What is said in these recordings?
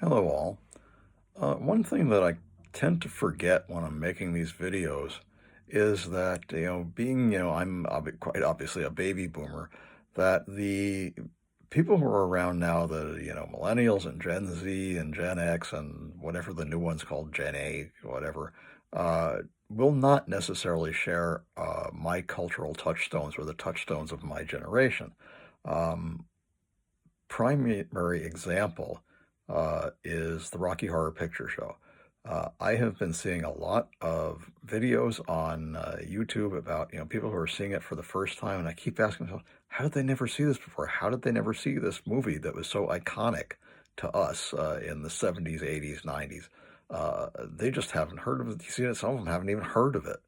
Hello, all. One thing that I tend to forget when I'm making these videos is that, I'm quite obviously a baby boomer, that the people who are around now, millennials and Gen Z and Gen X and whatever the new one's called, Gen A, whatever, uh, will not necessarily share my cultural touchstones or the touchstones of my generation. Um, Primary example is the Rocky Horror Picture Show. I have been seeing a lot of videos on YouTube about people who are seeing it for the first time, and I keep asking myself, how did they never see this before? How did they never see this movie that was so iconic to us in the 70s, 80s, 90s? They just haven't heard of it. You see it, some of them haven't even heard of it.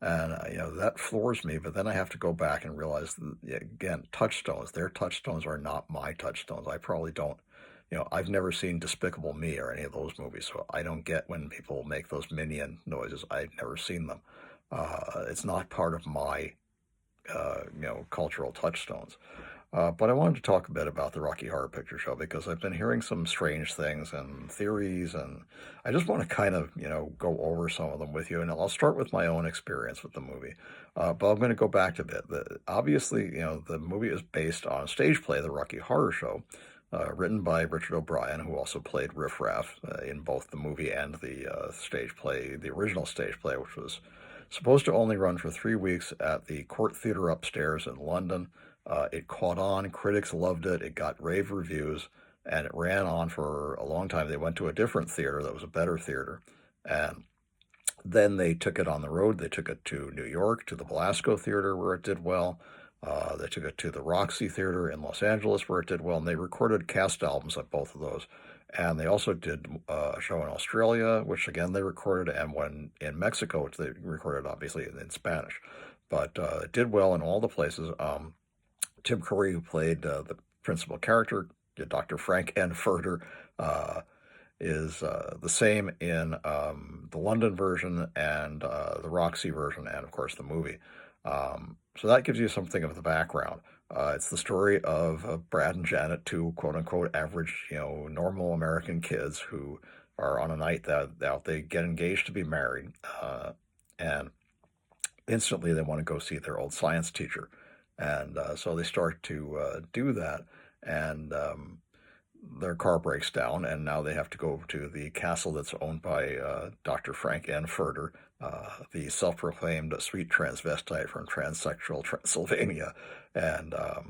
And, that floors me, but then I have to go back and realize, that, yeah, again, touchstones, their touchstones are not my touchstones. I probably don't, I've never seen Despicable Me or any of those movies, so I don't get when people make those minion noises. I've never seen them. It's not part of my, cultural touchstones. But I wanted to talk a bit about the Rocky Horror Picture Show because I've been hearing some strange things and theories, and I just want to kind of, go over some of them with you. And I'll start with my own experience with the movie. But I'm going to go back a bit. Obviously, the movie is based on a stage play, The Rocky Horror Show, written by Richard O'Brien, who also played Riff Raff in both the movie and the stage play, the original stage play, which was supposed to only run for 3 weeks at the Court Theatre upstairs in London. It caught on, critics loved it, it got rave reviews, and it ran on for a long time. They went to a different theater that was a better theater, and then they took it on the road. They took it to New York, to the Belasco Theater, where it did well. They took it to the Roxy Theater in Los Angeles, where it did well, and they recorded cast albums at both of those. And they also did a show in Australia, which again they recorded, and one in Mexico, which they recorded obviously in Spanish. But it did well in all the places. Tim Curry, who played the principal character, Dr. Frank N. Furter, uh, is the same in the London version and the Roxy version, and of course the movie. So that gives you something of the background. It's the story of Brad and Janet, two quote unquote average, normal American kids who are on a night that they get engaged to be married, and instantly they want to go see their old science teacher, and so they start to do that, and their car breaks down, and now they have to go to the castle that's owned by Dr. Frank N. Furter, the self-proclaimed sweet transvestite from transsexual Transylvania, and uh,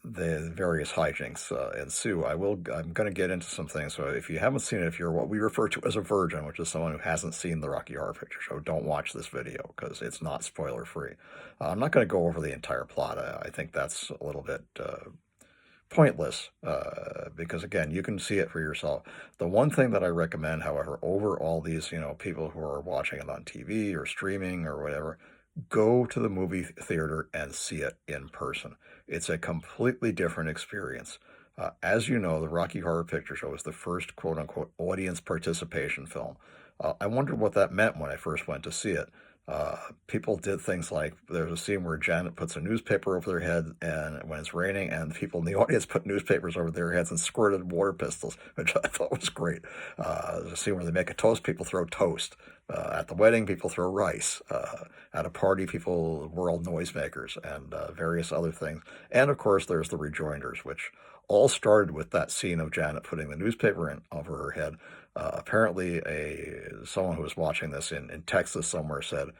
the various hijinks ensue. I'm going to get into some things. So if you haven't seen it, if you're what we refer to as a virgin, which is someone who hasn't seen the Rocky Horror Picture Show, don't watch this video because it's not spoiler free. I'm not going to go over the entire plot. I think that's a little bit pointless because again you can see it for yourself. The one thing that I recommend, however, over all these people who are watching it on TV or streaming or whatever, go to the movie theater and see it in person. It's a completely different experience. As you know, the Rocky Horror Picture Show is the first quote unquote audience participation film. I wondered what that meant when I first went to see it. People did things like there's a scene where Janet puts a newspaper over their head, and when it's raining, and the people in the audience put newspapers over their heads and squirted water pistols, which I thought was great. There's a scene where they make a toast, people throw toast. At the wedding, people throw rice. At a party, people whirl noisemakers and various other things. And of course, there's the rejoinders, which all started with that scene of Janet putting the newspaper in over her head. Apparently, someone who was watching this in Texas somewhere said,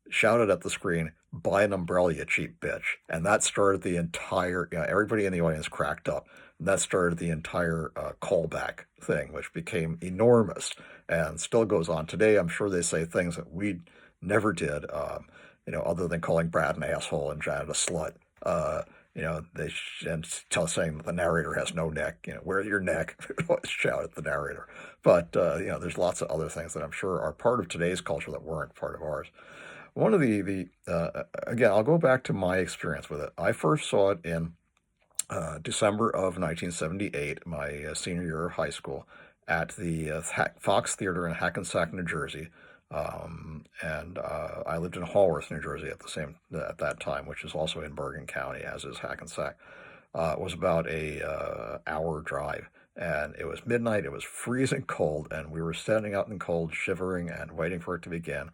shouted at the screen, "Buy an umbrella, you cheap bitch!" And that started the entire. Everybody in the audience cracked up. And that started the entire callback thing, which became enormous and still goes on today. I'm sure they say things that we never did, other than calling Brad an asshole and Janet a slut. And saying that the narrator has no neck. Where's your neck? Always shout at the narrator. But there's lots of other things that I'm sure are part of today's culture that weren't part of ours. One of the again, I'll go back to my experience with it. I first saw it in December of 1978, my senior year of high school, at the Fox Theater in Hackensack, New Jersey. And I lived in Haworth, New Jersey at that time, which is also in Bergen County, as is Hackensack. It was about a hour drive, and it was midnight, it was freezing cold, and we were standing out in the cold, shivering and waiting for it to begin.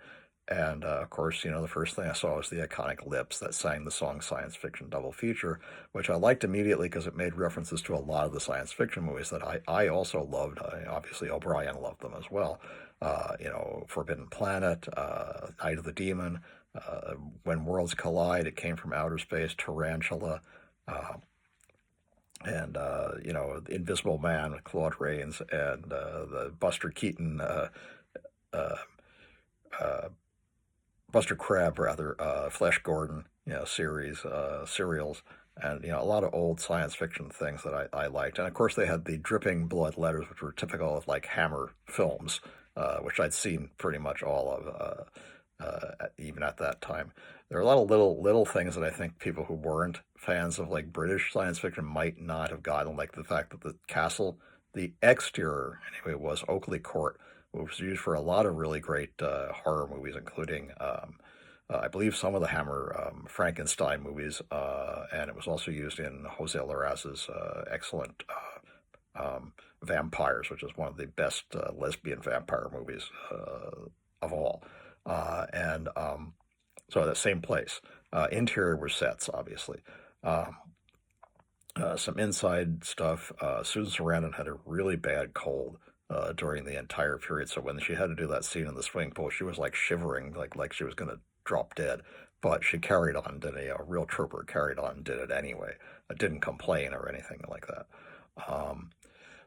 And of course, the first thing I saw was the iconic Lips that sang the song Science Fiction Double Feature, which I liked immediately because it made references to a lot of the science fiction movies that I also loved. Obviously, O'Brien loved them as well. Forbidden Planet, Night of the Demon, When Worlds Collide, It Came from Outer Space, Tarantula, uh, and The Invisible Man with Claude Rains, and the Buster Keaton, uh, uh, Buster Crab rather, Flash Gordon, series, serials, and a lot of old science fiction things that I liked. And of course, they had the dripping blood letters, which were typical of like Hammer films, which I'd seen pretty much all of, even at that time. There are a lot of little things that I think people who weren't fans of like British science fiction might not have gotten, like the fact that the castle, the exterior anyway, was Oakley Court, which was used for a lot of really great horror movies, including I believe some of the Hammer Frankenstein movies, and it was also used in Jose Larraz's excellent Vampires, which is one of the best lesbian vampire movies of all. And So that same place. Interior were sets, obviously. Um, some inside stuff. Susan Sarandon had a really bad cold during the entire period, so when she had to do that scene in the swimming pool, she was like shivering, like she was going to drop dead. But she carried on, did a real trooper, carried on, and did it anyway. Didn't complain or anything like that. Um,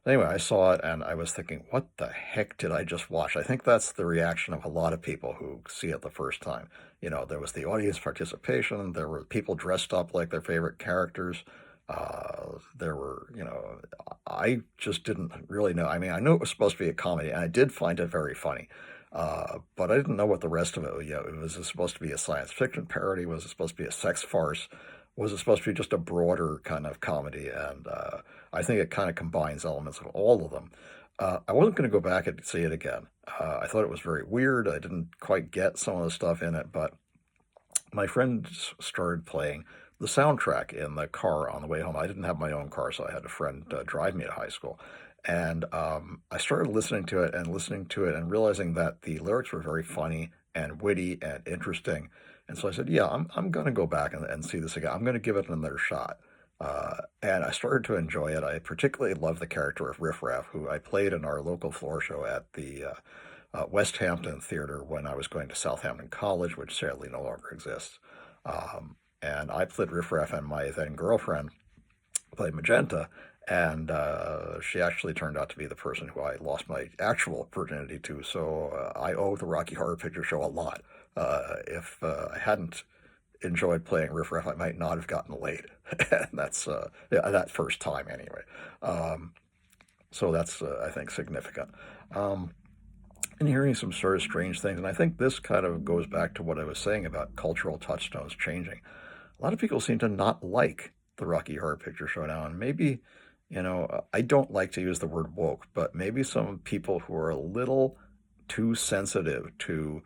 Anyway, I saw it and I was thinking, what the heck did I just watch? I think that's the reaction of a lot of people who see it the first time. There was the audience participation, there were people dressed up like their favorite characters. There were, I just didn't really know. I mean, I knew it was supposed to be a comedy, and I did find it very funny. But I didn't know what the rest of it was. Was it supposed to be a science fiction parody? Was it supposed to be a sex farce? Was it supposed to be just a broader kind of comedy? And I think it kind of combines elements of all of them. I wasn't going to go back and see it again. I thought it was very weird. I didn't quite get some of the stuff in it, but my friends started playing the soundtrack in the car on the way home. I didn't have my own car, so I had a friend drive me to high school. And I started listening to it and realizing that the lyrics were very funny and witty and interesting. And so I said, yeah, I'm going to go back and see this again. I'm going to give it another shot. And I started to enjoy it. I particularly love the character of Riff Raff, who I played in our local floor show at the West Hampton Theater when I was going to Southampton College, which sadly no longer exists. And I played Riff Raff, and my then girlfriend played Magenta, and she actually turned out to be the person who I lost my actual virginity to. So I owe the Rocky Horror Picture Show a lot. If I hadn't enjoyed playing Riff Raff, I might not have gotten laid. And that's that first time anyway. So that's I think significant. And hearing some sort of strange things, and I think this kind of goes back to what I was saying about cultural touchstones changing. A lot of people seem to not like the Rocky Horror Picture Show now, and maybe, I don't like to use the word woke, but maybe some people who are a little too sensitive to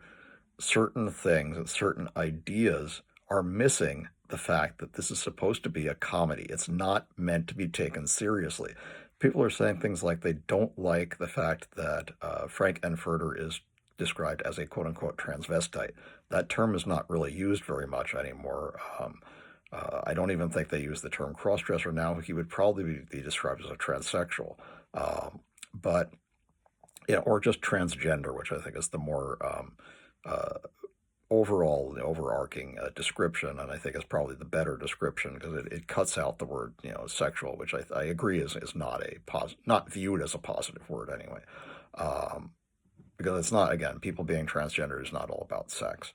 certain things and certain ideas are missing the fact that this is supposed to be a comedy. It's not meant to be taken seriously. People are saying things like they don't like the fact that Frank Enfurter is described as a quote-unquote transvestite. That term is not really used very much anymore. I don't even think they use the term crossdresser now. He would probably be described as a transsexual, but or just transgender, which I think is the more uh, overall overarching description, and I think is probably the better description because it cuts out the word sexual, which I agree is not not viewed as a positive word anyway, because it's not, again, people being transgender is not all about sex.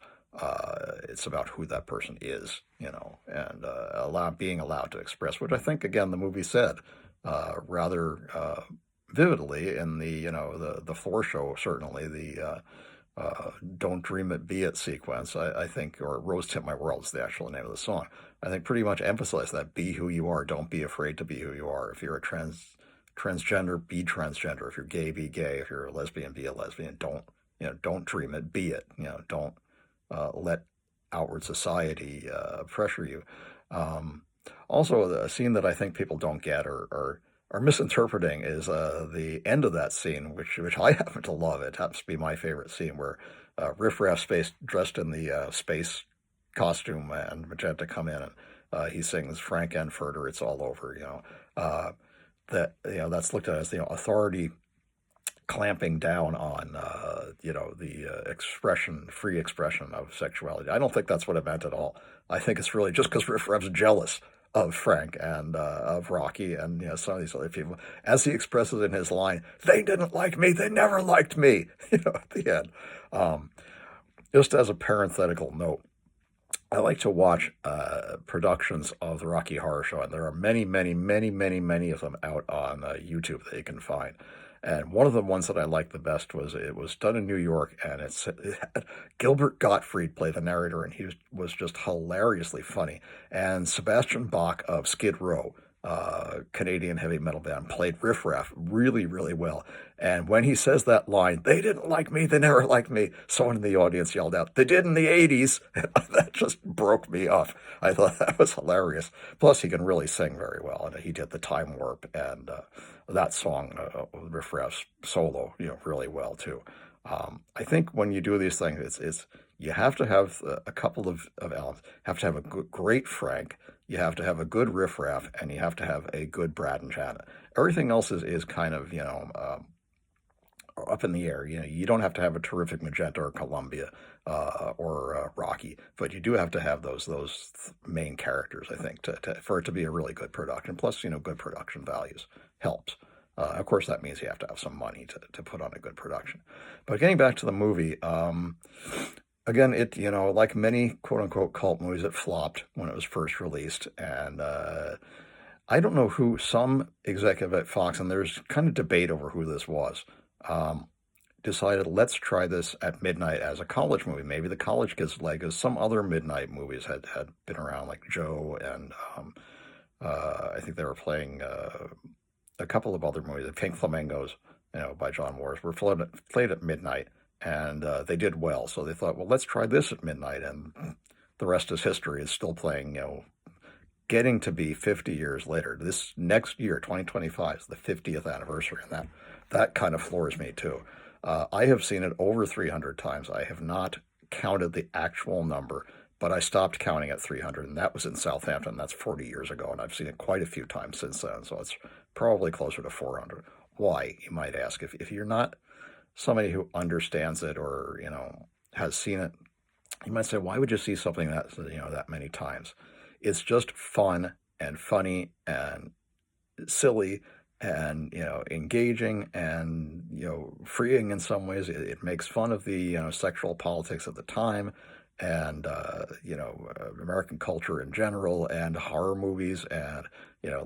It's about who that person is, and being allowed to express, which I think, again, the movie said rather vividly in the floor show, certainly the Don't Dream It, Be It sequence, I think, or Rose Tip My World is the actual name of the song. I think pretty much emphasize that: be who you are, don't be afraid to be who you are. If you're a transgender, be transgender. If you're gay, be gay. If you're a lesbian, be a lesbian. Don't dream it, be it. Don't let outward society pressure you. Also, a scene that I think people don't get are are misinterpreting is the end of that scene, which I happen to love. It happens to be my favorite scene where Riff Raff Space dressed in the space costume and Magenta come in and he sings Frank Enfurter, It's All Over, that, that's looked at as, authority clamping down on, the free expression of sexuality. I don't think that's what it meant at all. I think it's really just because Riff Raff's jealous of Frank and of Rocky and some of these other people. As he expresses in his line, they didn't like me, they never liked me, at the end. Just as a parenthetical note, I like to watch productions of the Rocky Horror Show, and there are many, many, many, many, many of them out on YouTube that you can find. And one of the ones that I liked the best was it was done in New York, and it had Gilbert Gottfried play the narrator, and he was just hilariously funny. And Sebastian Bach of Skid Row, Canadian heavy metal band, played Riff Raff really, really well. And when he says that line, they didn't like me, they never liked me, someone in the audience yelled out, they did in the 80s. That just broke me off. I thought that was hilarious. Plus, he can really sing very well, and he did the Time Warp and that song, Riff Raff's solo, really well too. I think when you do these things, it's you have to have a couple of elements. You have to have a great Frank, you have to have a good Riff Raff, and you have to have a good Brad and Janet. Everything else is kind of, up in the air. You don't have to have a terrific Magenta or Columbia or Rocky, but you do have to have those main characters, I think, for it to be a really good production. Plus, good production values helps. Of course, that means you have to have some money to put on a good production. But getting back to the movie, again, it, like many quote-unquote cult movies, it flopped when it was first released. And I don't know who, some executive at Fox, and there's kind of debate over who this was, decided, let's try this at midnight as a college movie. Maybe the college gets leg, as some other midnight movies had been around, like Joe, and I think they were playing a couple of other movies, the Pink Flamingos, by John Waters, were played at midnight, and they did well. So they thought, well, let's try this at midnight, and the rest is history. It's still playing, getting to be 50 years later. This next year, 2025, is the 50th anniversary, and that kind of floors me too. I have seen it over 300 times. I have not counted the actual number, but I stopped counting at 300, and that was in Southampton. That's 40 years ago, and I've seen it quite a few times since then, so it's probably closer to 400. Why, you might ask? If you're not somebody who understands it or, has seen it, you might say, why would you see something that many times? It's just fun and funny and silly and, engaging and, freeing in some ways. It makes fun of the, sexual politics of the time and, American culture in general and horror movies and,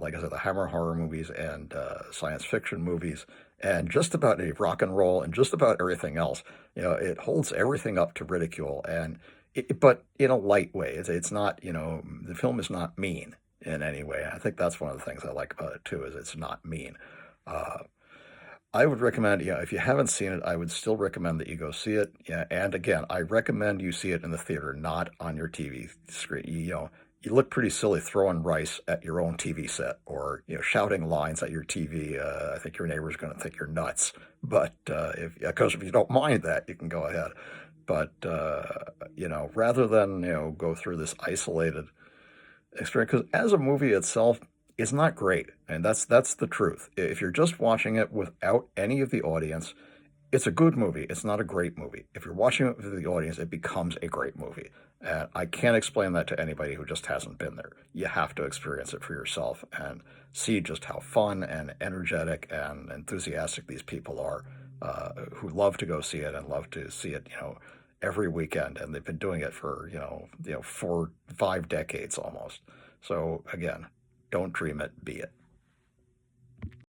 like I said, the Hammer horror movies and science fiction movies and just about rock and roll and just about everything else. It holds everything up to ridicule, and but in a light way. It's not, the film is not mean in any way. I think that's one of the things I like about it too, is it's not mean. I would recommend, if you haven't seen it, I would still recommend that you go see it. Yeah, and again, I recommend you see it in the theater, not on your TV screen. You look pretty silly throwing rice at your own TV set or, shouting lines at your TV. I think your neighbor's going to think you're nuts. But because if you don't mind that, you can go ahead. But, rather than, go through this isolated experience, because as a movie itself, it's not great. And that's the truth. If you're just watching it without any of the audience, it's a good movie. It's not a great movie. If you're watching it with the audience, it becomes a great movie. And I can't explain that to anybody who just hasn't been there. You have to experience it for yourself and see just how fun and energetic and enthusiastic these people are, who love to go see it and love to see it, every weekend. And they've been doing it for, 5 decades almost. So again, don't dream it, be it.